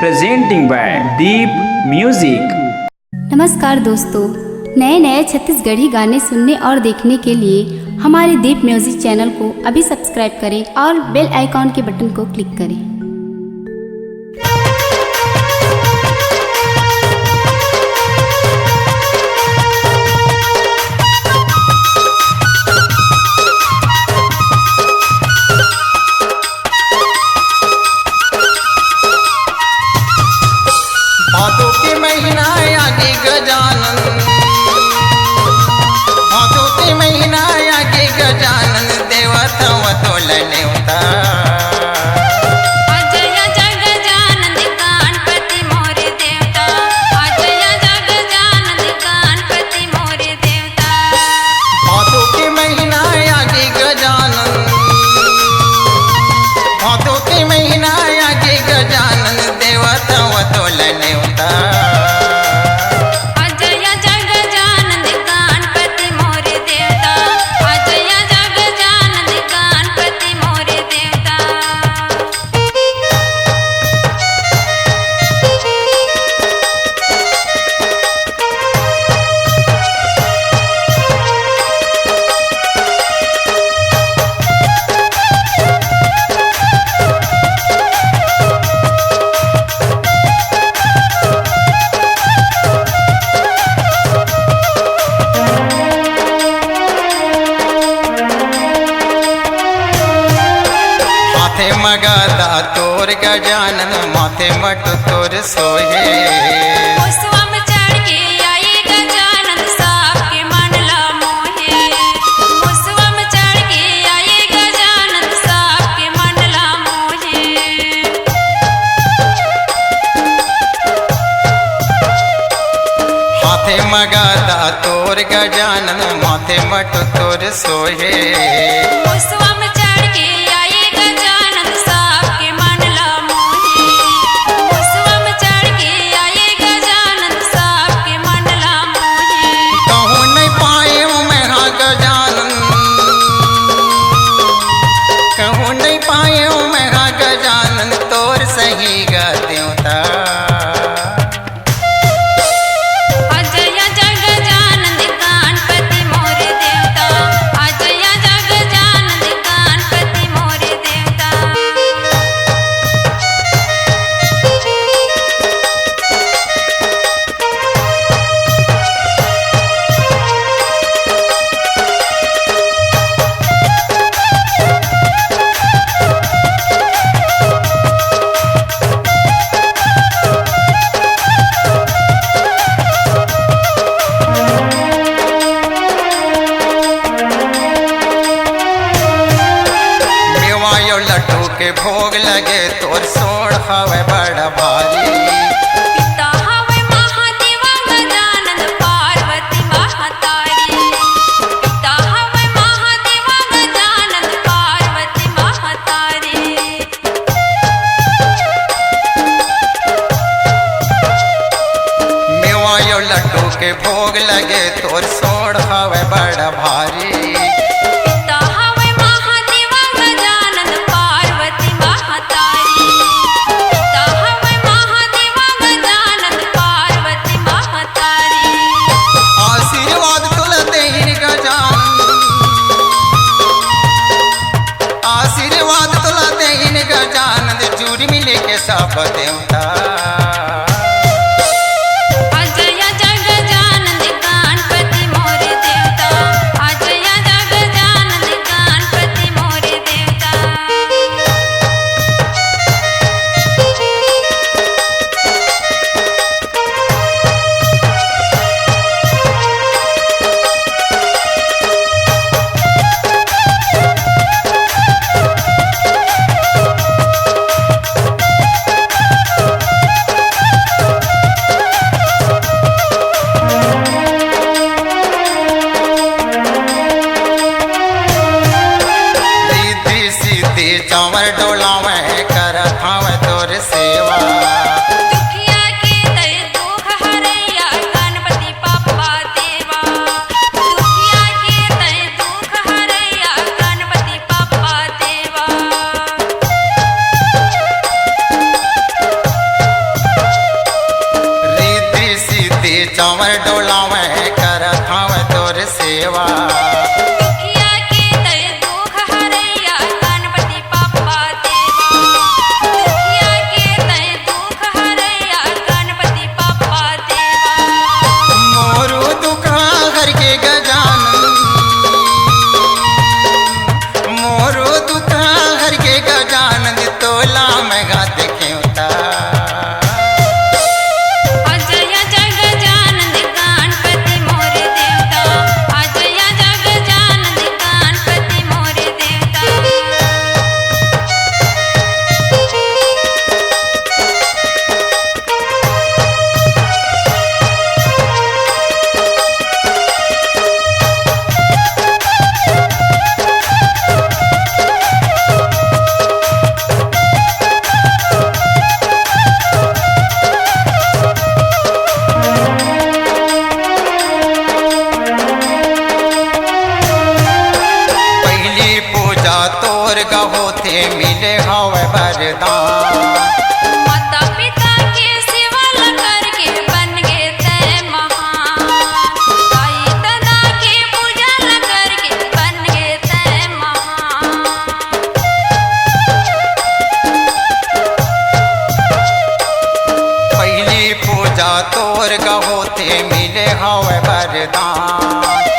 presenting by Deep Music। नमस्कार दोस्तों, नए नए छत्तीसगढ़ी गाने सुनने और देखने के लिए हमारे दीप म्यूजिक चैनल को अभी सब्सक्राइब करें और बेल आइकॉन के बटन को क्लिक करें। भादों के महीना आगे गजानन, भादों के महीना आगे गजानन देवता वतोल नेवता। अजय जग जानंद गणपति मोरे देवता, अजय जग जानंद गणपति मोरे देवता। भादों के महीना आगे गजानन, भादों के महीना आगे गजानन देवता वतोल नेवता। अजय जग जानंद गणपति मोरे देवता, अजय जग जानंद गणपति मोरे देवता। माथे मगादा तोर गजानन, माथे मट तोर सोहे। मुसवा में चढ़ के आई गजानन साहब के मन ला मोहे। मुसवा में चढ़ के आई गजानन साहब के मन ला मोहे। माथे मगादा तोर गजानन, माथे मट तोर सोहे। मुसवा में चढ़ के आई गजानन साहब के मन ला मोहे। मुसवा में चढ़ के आई गजानन साहब के मन ला मोहे। कहूँ नहीं पाए मैं हाँ गजानन, कहूँ नहीं पाए मैं हाँ गजानन तोर सही गा देवता। अजय जग जानंद गणपति मोरे देवता, अजय जग जानंद गणपति मोरे देवता। मेवायो लड्डू के भोग लगे तोर सोड़ हवे बड़ा भारी। पिता हवे महादेवा गजानन पार्वती महतारी। पिता हवे महादेवा गजानन पार्वती महतारी। मेवायो लड्डू के भोग लगे तोर सोड़ हवे बड़ा भारी। पिता हवे महादेवा गजानन पार्वती महतारी। पिता हवे महादेवा गजानन पार्वती महतारी। आशीर्वाद तुला देहिन गजानन, आशीर्वाद तुला देहिन गजानन जुड़ मिले के सब देवता। अजय जग जानंद गणपति मोरे देवता, अजय जग जानंद गणपति मोरे देवता। चावर डोलावे कर खावे तोर सेवा दुखिया के तय दुख हरैया गणपति पप्पा देवा दुखिया के तय दुख हरैया गणपति पप्पा देवा मोरू दुखा घर के गजानन मोरू दुखा घर के गजानन तोला में गा देखे अजय जग जानंद गणपति मोरे देवता अजय जग जानंद गणपति मोरे देवता पहली पूजा तोर गहो थे मिले हवे वरदान माता पिता के सेवा करके बन गए तय महान भाई दादा के पूजा करके बन गए तय महान पहली पूजा तोर गहो थे मिले हवे वरदान